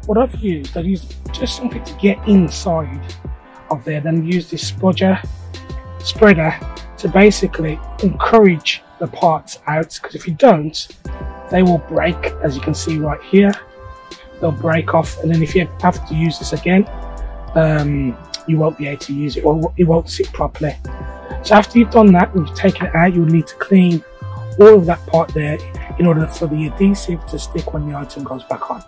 what I've used just something to get inside of there, then use this spreader to basically encourage the parts out, because if you don't, they will break, as you can see right here. They'll break off, and then if you have to use this again, you won't be able to use it, or it won't sit properly. So after you've done that, and you've taken it out, you'll need to clean all of that part there in order for the adhesive to stick when the item goes back on.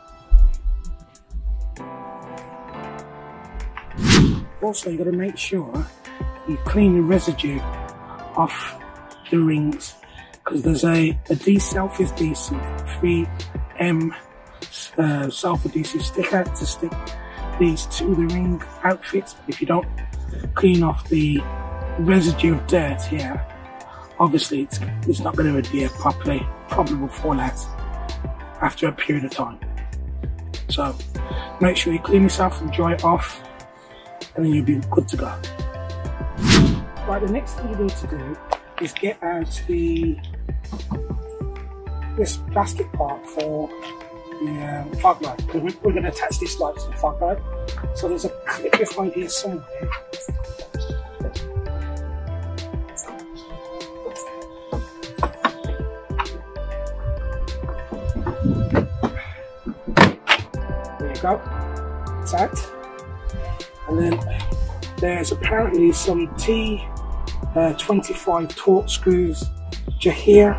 Also, you've got to make sure you clean the residue off the rings, because there's a self-adhesive 3M self-adhesive sticker to stick these to the ring outfits. If you don't clean off the residue of dirt here, obviously it's not going to adhere properly, probably will fall out after a period of time. So make sure you clean this off and dry it off, and then you'll be good to go. Right, the next thing you need to do is get out this plastic part for the fog light, because we're going to attach this light to the fog light. So there's a clip behind here somewhere. There you go, it's out. And then there's apparently some T25 torque screws to here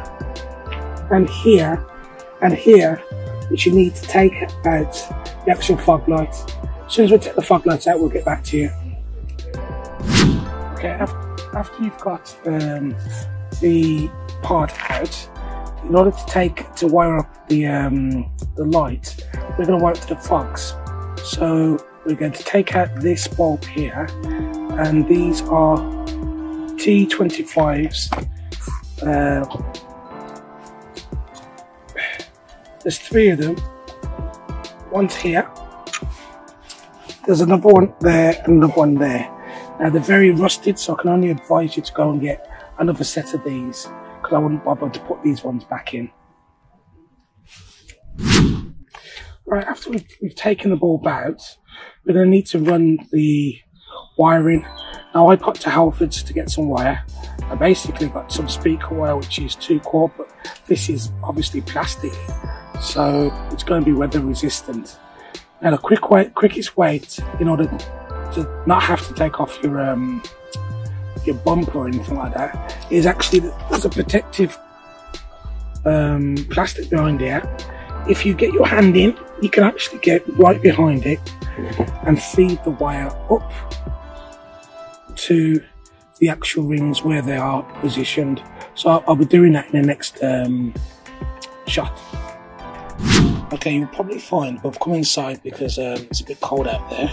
and here and here, which you need to take out the actual fog light. As soon as we take the fog lights out, we'll get back to you. Okay, after you've got the part out, in order to wire up the light, we're going to wire it to the fogs. So we're going to take out this bulb here, and these are T25s. There's 3 of them. One's here. There's another one there and another one there. Now they're very rusted, so I can only advise you to go and get another set of these, because I wouldn't bother to put these ones back in. Right, after we've taken the bulb out, we're going to need to run the wiring. Now I popped to Halfords to get some wire. I basically got some speaker wire, which is 2-core, but this is obviously plastic, so it's going to be weather resistant. Now the quickest way in order to not have to take off your bumper or anything like that is actually, there's a protective plastic behind here. If you get your hand in, you can actually get right behind it and feed the wire up to the actual rings where they are positioned. So I'll be doing that in the next shot. Okay, you'll probably find, but I've come inside because it's a bit cold out there.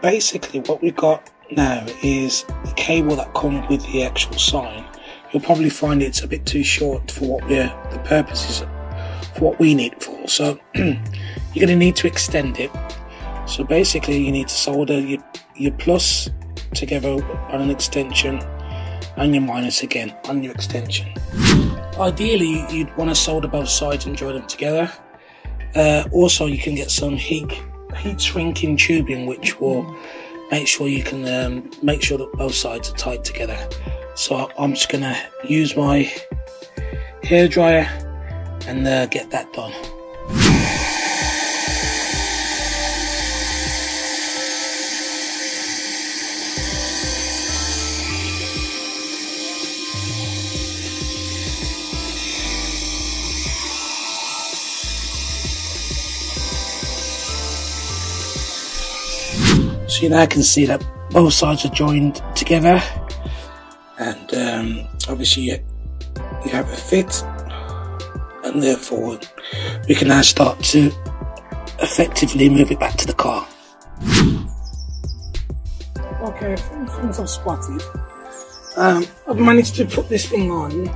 Basically what we've got now is the cable that comes with the actual sign. You'll probably find it's a bit too short for what the purpose is, for what we need it for. So you're going to need to extend it. So basically you need to solder your plus together on an extension and your minus again on your extension. Ideally you'd want to solder both sides and join them together. Also you can get some heat shrinking tubing, which will make sure you can make sure that both sides are tied together. So I'm just going to use my hairdryer and get that done. So now I can see that both sides are joined together, and obviously you have a fit, and therefore we can now start to effectively move it back to the car. Okay, from things I've spotted, I've managed to put this thing on.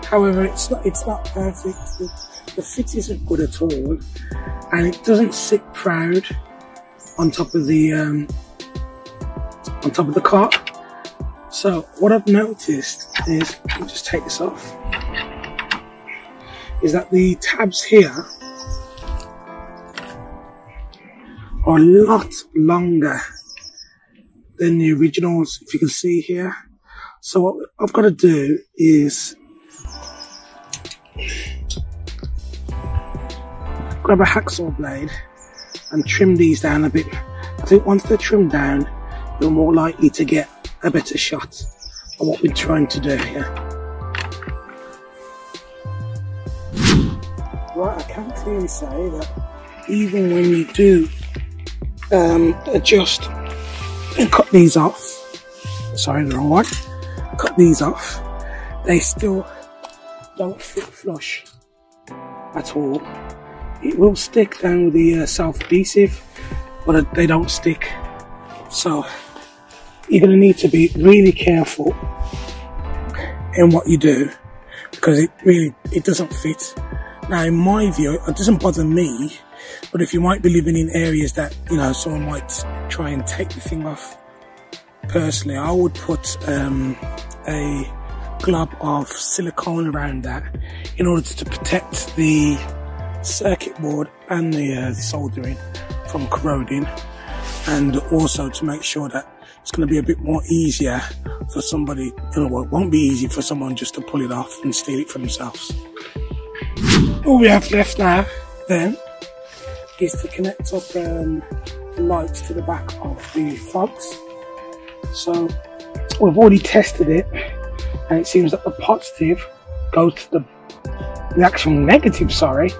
However, it's not perfect. The fit isn't good at all, and it doesn't sit proud on top of the car. So what I've noticed is, let me just take this off, is that the tabs here are a lot longer than the originals, if you can see here. So what I've got to do is grab a hacksaw blade and trim these down a bit. I think once they're trimmed down, you're more likely to get a better shot of what we're trying to do here. Right, I can clearly say that even when you do adjust and cut these off, sorry, the wrong one, cut these off, they still don't fit flush at all. It will stick down with the self-adhesive, but they don't stick. So you're going to need to be really careful in what you do, because it doesn't fit. Now, in my view, it doesn't bother me, but if you might be living in areas that, you know, someone might try and take the thing off, personally, I would put a glob of silicone around that in order to protect the circuit board and the soldering from corroding, and also to make sure that it's going to be a bit more easier for somebody, you know, well, it won't be easy for someone just to pull it off and steal it for themselves. All we have left now then is to connect up the lights to the back of the fogs. So we've already tested it, and it seems that the positive goes to the actual negative, sorry,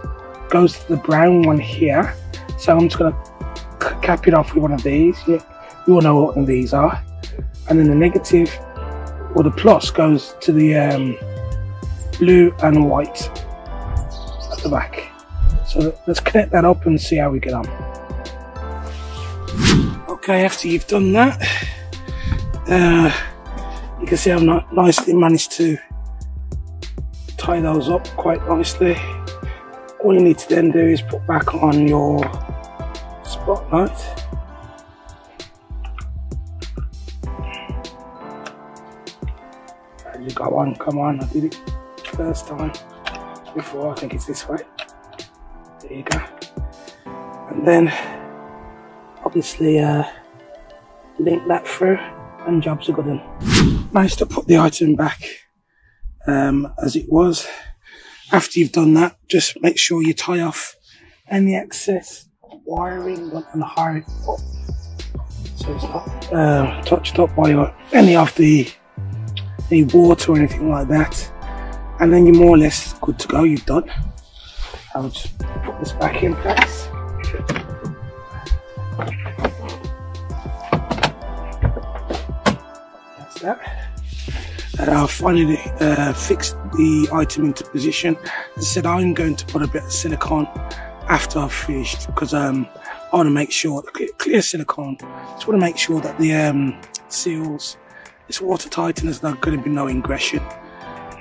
goes to the brown one here. So I'm just going to cap it off with one of these. You all know what one of these are. And then the negative, or the plus, goes to the blue and white at the back. So let's connect that up and see how we get on. Okay, after you've done that, you can see I've nicely managed to tie those up quite nicely. All you need to then do is put back on your spotlight. And you go on, come on, I did it first time before, I think it's this way. There you go. And then obviously link that through and jobs are good done. Nice to put the item back as it was. After you've done that, just make sure you tie off any excess wiring and hide it up so it's not touched up by any of the water or anything like that. And then you're more or less good to go, you've done. I'll just put this back in place. That's that. I've finally fixed the item into position. As I said, I'm going to put a bit of silicone after I've finished, because I want to make sure, clear silicone, just want to make sure that the seals, it's watertight and there's not going to be no ingression.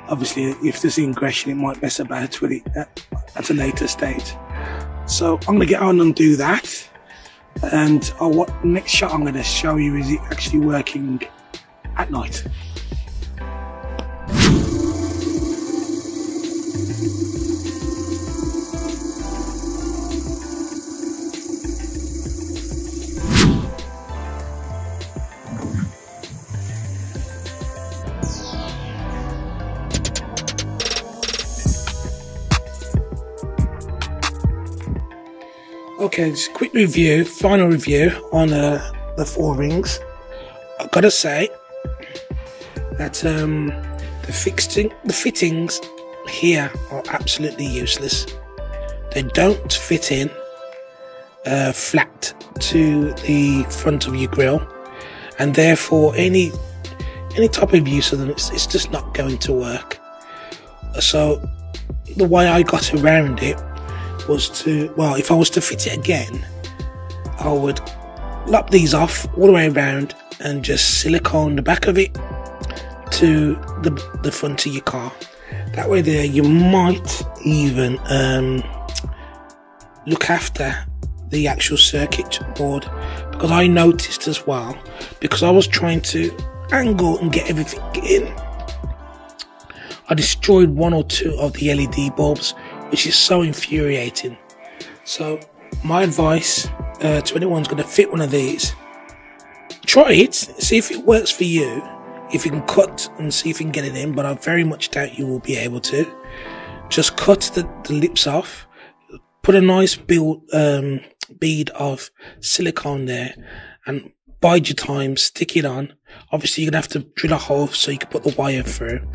Obviously, if there's ingression, it might mess about with it at a later stage. So I'm going to get on and do that. And what next shot I'm going to show you is it actually working at night. Okay, just a quick review, final review on the 4 rings. I've got to say that the fittings here are absolutely useless. They don't fit in flat to the front of your grille, and therefore any type of use of them, it's just not going to work. So the way I got around it was to, well, if I was to fit it again, I would lop these off all the way around and just silicone the back of it to the front of your car. That way there you might even look after the actual circuit board, because I noticed as well, because I was trying to angle and get everything in, I destroyed 1 or 2 of the LED bulbs, which is so infuriating. So my advice 21 is going to fit one of these. Try it, see if it works for you, if you can cut and see if you can get it in, but I very much doubt you will be able to. Just cut the lips off, put a nice bead of silicone there, and bide your time, stick it on. Obviously you're going to have to drill a hole so you can put the wire through,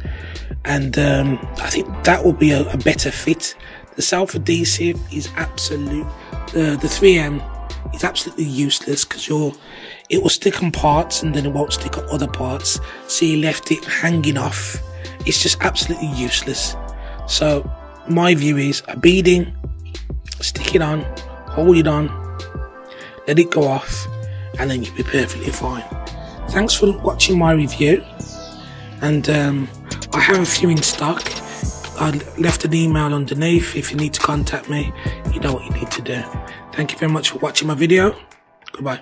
and I think that will be a better fit. The self-adhesive is absolute, the 3M is absolutely useless, because it will stick on parts and then it won't stick on other parts, so you left it hanging off. It's just absolutely useless. So my view is a beading, stick it on, hold it on, let it go off, and then you'll be perfectly fine. Thanks for watching my review, and I have a few in stock. I left an email underneath. If you need to contact me, you know what you need to do. Thank you very much for watching my video. Goodbye.